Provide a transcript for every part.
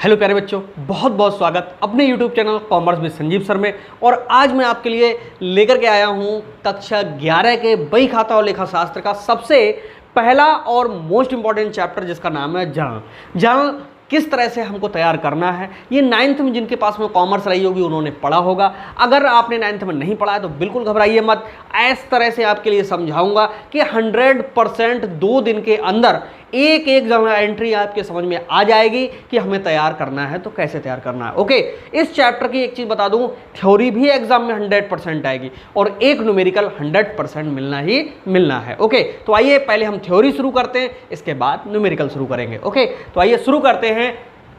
Hello प्यारे बच्चों, बहुत बहुत स्वागत अपने YouTube channel commerce with Sanjeev sir में। और आज मैं आपके लिए लेकर के आया हूं कक्षा 11 के बही खाता और लेखा शास्त्र का सबसे पहला और मोस्ट इंपॉर्टेंट चैप्टर, जिसका नाम है जर्नल। किस तरह से हमको तैयार करना है, ये 9th में जिनके पास में कॉमर्स रही होगी उन्होंने पढ़ा होगा। अगर आपने 9th में नहीं पढ़ा है तो बिल्कुल घबराइए मत। इस तरह से आपके लिए समझाऊंगा कि 100% 2 दिन के अंदर एक एक जर्नल एंट्री आपके समझ में आ जाएगी कि हमें तैयार करना है तो कैसे तैयार करना है। ओके, इस चैप्टर की एक चीज़ बता दूं, थ्योरी भी एग्जाम में 100% आएगी और एक न्यूमेरिकल 100% मिलना ही मिलना है। ओके, तो आइए पहले हम थ्योरी शुरू करते हैं, इसके बाद न्यूमेरिकल शुरू करेंगे। ओके, तो आइए शुरू करते हैं।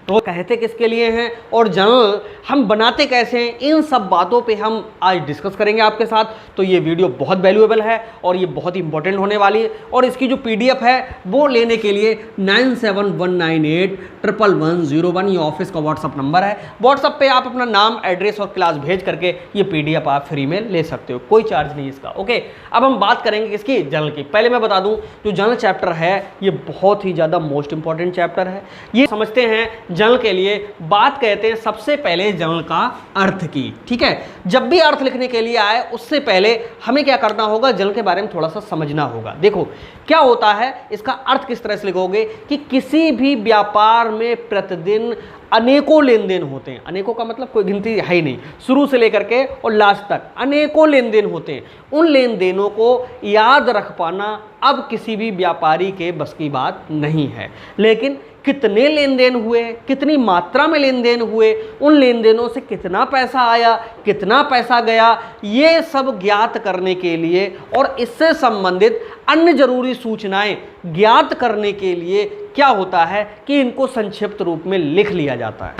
तो कहते किसके लिए हैं और जर्नल हम बनाते कैसे हैं, इन सब बातों पे हम आज डिस्कस करेंगे आपके साथ। तो ये वीडियो बहुत वैल्यूएबल है और ये बहुत इंपॉर्टेंट होने वाली है। और इसकी जो PDF है वो लेने के लिए 9719811101 ये ऑफिस का व्हाट्सअप नंबर है। व्हाट्सअप पे आप अपना नाम, एड्रेस और क्लास भेज करके ये PDF आप फ्री में ले सकते हो, कोई चार्ज नहीं इसका। ओके, अब हम बात करेंगे किसकी, जर्नल की। पहले मैं बता दूं, जो जर्नल चैप्टर है ये बहुत ही ज़्यादा मोस्ट इंपॉर्टेंट चैप्टर है। ये समझते हैं जर्नल के लिए बात कहते हैं सबसे पहले जर्नल का अर्थ की। ठीक है, जब भी अर्थ लिखने के लिए आए उससे पहले हमें क्या करना होगा, जर्नल के बारे में थोड़ा सा समझना होगा। देखो क्या होता है, इसका अर्थ किस तरह से लिखोगे कि किसी भी व्यापार में प्रतिदिन अनेकों लेन देन होते हैं। अनेकों का मतलब कोई गिनती है ही नहीं, शुरू से लेकर के और लास्ट तक अनेकों लेन देन होते हैं। उन लेन देनों को याद रख पाना अब किसी भी व्यापारी के बस की बात नहीं है। लेकिन कितने लेन देन हुए, कितनी मात्रा में लेन देन हुए, उन लेन देनों से कितना पैसा आया, कितना पैसा गया, ये सब ज्ञात करने के लिए और इससे संबंधित अन्य जरूरी सूचनाएं ज्ञात करने के लिए क्या होता है कि इनको संक्षिप्त रूप में लिख लिया जाता है।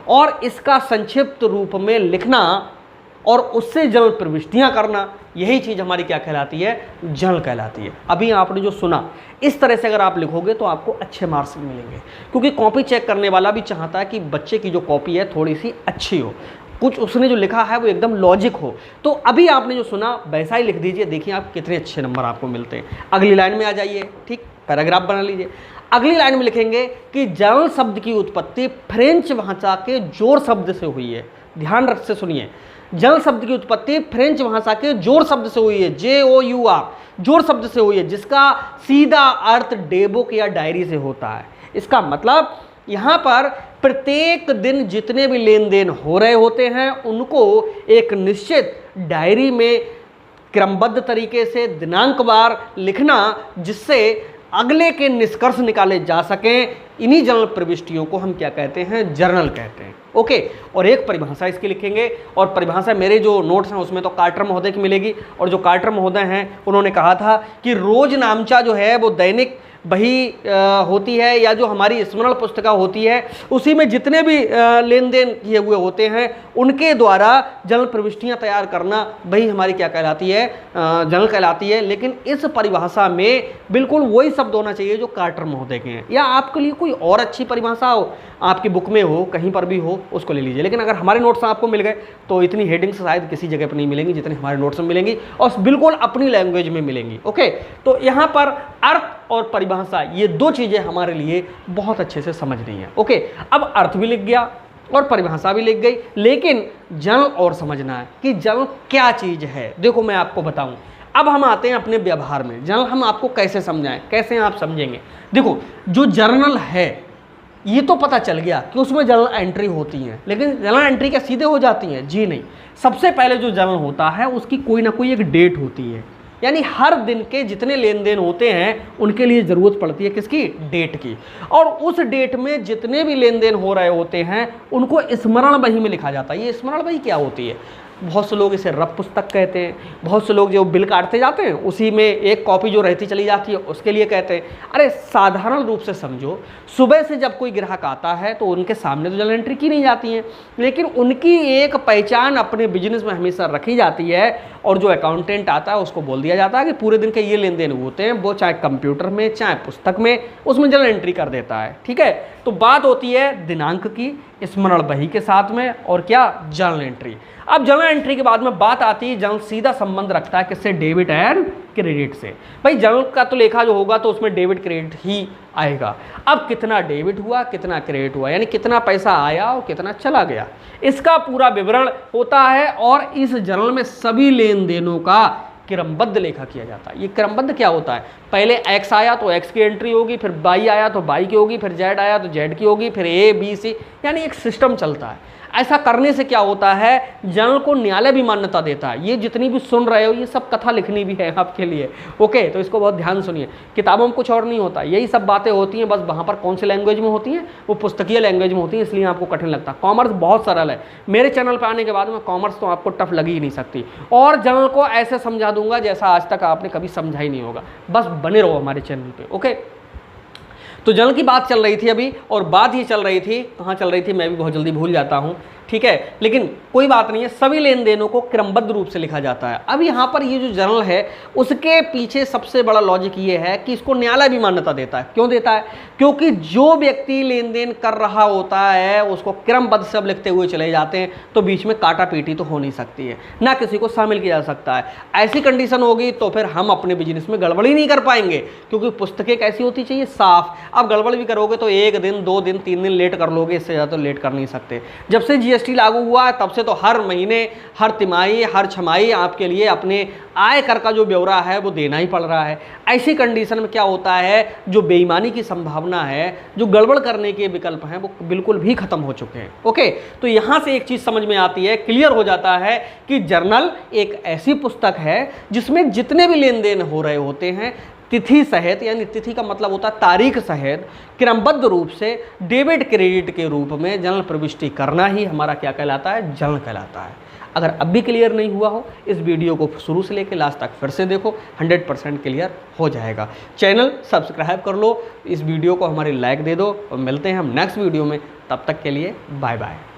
और इसका संक्षिप्त रूप में लिखना और उससे जर्नल प्रविष्टियां करना, यही चीज़ हमारी क्या कहलाती है, जर्नल कहलाती है। अभी आपने जो सुना इस तरह से अगर आप लिखोगे तो आपको अच्छे मार्क्स मिलेंगे, क्योंकि कॉपी चेक करने वाला भी चाहता है कि बच्चे की जो कॉपी है थोड़ी सी अच्छी हो, कुछ उसने जो लिखा है वो एकदम लॉजिक हो। तो अभी आपने जो सुना वैसा ही लिख दीजिए, देखिए आप कितने अच्छे नंबर आपको मिलते हैं। अगली लाइन में आ जाइए, ठीक, पैराग्राफ बना लीजिए। अगली लाइन में लिखेंगे कि जर्नल शब्द की उत्पत्ति फ्रेंच भाषा के जोर शब्द से हुई है। ध्यान रख से सुनिए, जर्नल शब्द की उत्पत्ति फ्रेंच भाषा के जोर शब्द से हुई है, JOUR, जोर शब्द से हुई है, जिसका सीधा अर्थ डेबुक या डायरी से होता है। इसका मतलब यहाँ पर प्रत्येक दिन जितने भी लेन देन हो रहे होते हैं उनको एक निश्चित डायरी में क्रमबद्ध तरीके से दिनांकवार लिखना, जिससे अगले के निष्कर्ष निकाले जा सकें। इन्हीं जर्नल प्रविष्टियों को हम क्या कहते हैं, जर्नल कहते हैं। ओके, और एक परिभाषा इसकी लिखेंगे, और परिभाषा मेरे जो नोट्स हैं उसमें तो कार्टर महोदय की मिलेगी। और जो कार्टर महोदय हैं उन्होंने कहा था कि रोज नामचा जो है वो दैनिक बही होती है, या जो हमारी स्मरण पुस्तिका होती है उसी में जितने भी लेन देन किए हुए होते हैं उनके द्वारा जर्नल प्रविष्टियां तैयार करना, वही हमारी क्या कहलाती है, जर्नल कहलाती है। लेकिन इस परिभाषा में बिल्कुल वही शब्द होना चाहिए जो कार्टर महोदय के हैं, या आपके लिए कोई और अच्छी परिभाषा हो, आपकी बुक में हो, कहीं पर भी हो, उसको ले लीजिए। लेकिन अगर हमारे नोट्स आपको मिल गए तो इतनी हेडिंग्स शायद किसी जगह पर नहीं मिलेंगी जितनी हमारे नोट्स में मिलेंगी, और बिल्कुल अपनी लैंग्वेज में मिलेंगी। ओके, तो यहाँ पर अर्थ और परिभाषा, ये दो चीजें हमारे लिए बहुत अच्छे से समझनी है। ओके, अब अर्थ भी लिख गया और परिभाषा भी लिख गई, लेकिन जर्नल और समझना है कि जर्नल क्या चीज है। देखो मैं आपको बताऊं, अब हम आते हैं अपने व्यवहार में। जर्नल हम आपको कैसे समझाएं, कैसे आप समझेंगे। देखो जो जर्नल है ये तो पता चल गया कि उसमें जर्नल एंट्री होती है, लेकिन जर्नल एंट्री क्या सीधे हो जाती है, जी नहीं। सबसे पहले जो जर्नल होता है उसकी कोई ना कोई एक डेट होती है, यानी हर दिन के जितने लेन देन होते हैं उनके लिए ज़रूरत पड़ती है किसकी, डेट की। और उस डेट में जितने भी लेन देन हो रहे होते हैं उनको स्मरण बही में लिखा जाता है। ये स्मरण बही क्या होती है, बहुत से लोग इसे रफ पुस्तक कहते हैं, बहुत से लोग जो बिल काटते जाते हैं उसी में एक कॉपी जो रहती चली जाती है उसके लिए कहते हैं। अरे साधारण रूप से समझो, सुबह से जब कोई ग्राहक आता है तो उनके सामने तो जर्नल एंट्री की नहीं जाती है, लेकिन उनकी एक पहचान अपने बिजनेस में हमेशा रखी जाती है। और जो अकाउंटेंट आता है उसको बोल दिया जाता है कि पूरे दिन के ये लेन देन होते हैं, वो चाहे कंप्यूटर में चाहे पुस्तक में उसमें जर्नल एंट्री कर देता है। ठीक है, तो बात होती है दिनांक की, स्मरण बही के साथ में, और क्या, जर्नल एंट्री। अब जर्नल एंट्री के बाद में बात आती है, जर्नल सीधा संबंध रखता है किससे, डेबिट एंड क्रेडिट से। भाई जर्नल का तो लेखा जो होगा तो उसमें डेबिट क्रेडिट ही आएगा। अब कितना डेबिट हुआ, कितना क्रेडिट हुआ, यानी कितना पैसा आया और कितना चला गया, इसका पूरा विवरण होता है। और इस जर्नल में सभी लेन देनों का क्रमबद्ध लेखा किया जाता है। ये क्रमबद्ध क्या होता है, पहले एक्स आया तो एक्स की एंट्री होगी, फिर वाई आया तो वाई की होगी, फिर जेड आया तो जेड की होगी, फिर ए बी सी, यानी एक सिस्टम चलता है। ऐसा करने से क्या होता है, जर्नल को न्यायालय भी मान्यता देता है। ये जितनी भी सुन रहे हो ये सब कथा लिखनी भी है आपके लिए, ओके, तो इसको बहुत ध्यान सुनिए। किताबों में कुछ और नहीं होता, यही सब बातें होती हैं, बस वहाँ पर कौन सी लैंग्वेज में होती हैं, वो पुस्तकीय लैंग्वेज में होती है, इसलिए आपको कठिन लगता है। कॉमर्स बहुत सरल है, मेरे चैनल पर आने के बाद में कॉमर्स तो आपको टफ लगी ही नहीं सकती, और जर्नल को ऐसे समझा दूंगा जैसा आज तक आपने कभी समझा ही नहीं होगा। बस बने रहो हमारे चैनल पे, ओके। तो जर्नल की बात चल रही थी अभी, और बात ये चल रही थी, कहाँ चल रही थी मैं भी बहुत जल्दी भूल जाता हूँ, ठीक है, लेकिन कोई बात नहीं है, सभी लेन देनों को क्रमबद्ध रूप से लिखा जाता है। अब यहाँ पर ये जो जर्नल है उसके पीछे सबसे बड़ा लॉजिक ये है कि इसको न्यायालय भी मान्यता देता है। क्यों देता है, क्योंकि जो व्यक्ति लेन देन कर रहा होता है उसको क्रमबद्ध सब लिखते हुए चले जाते हैं, तो बीच में काटा पीटी तो हो नहीं सकती है, ना किसी को शामिल किया जा सकता है। ऐसी कंडीशन होगी तो फिर हम अपने बिजनेस में गड़बड़ी नहीं कर पाएंगे, क्योंकि पुस्तकें कैसी होती चाहिए, साफ। अब गड़बड़ भी करोगे तो 1 दिन 2 दिन 3 दिन लेट कर लोगे, इससे ज़्यादा तो लेट कर नहीं सकते। जब से जीएसटी लागू हुआ तब से तो हर महीने, हर तिमाही, हर छमाही आपके लिए अपने आय कर का जो ब्यौरा है वो देना ही पड़ रहा है। ऐसी कंडीशन में क्या होता है, जो बेईमानी की संभावना है, जो गड़बड़ करने के विकल्प हैं, वो बिल्कुल भी खत्म हो चुके हैं, ओके। तो यहाँ से एक चीज़ समझ में आती है, क्लियर हो जाता है कि जर्नल एक ऐसी पुस्तक है जिसमें जितने भी लेन देन हो रहे होते हैं तिथि सहित, यानी तिथि का मतलब होता है तारीख सहित, क्रमबद्ध रूप से डेबिट क्रेडिट के रूप में जर्नल प्रविष्टि करना ही हमारा क्या कहलाता है, जर्नल कहलाता है। अगर अब भी क्लियर नहीं हुआ हो, इस वीडियो को शुरू से लेकर लास्ट तक फिर से देखो, 100% क्लियर हो जाएगा। चैनल सब्सक्राइब कर लो, इस वीडियो को हमारी लाइक दे दो, और मिलते हैं हम नेक्स्ट वीडियो में। तब तक के लिए बाय बाय।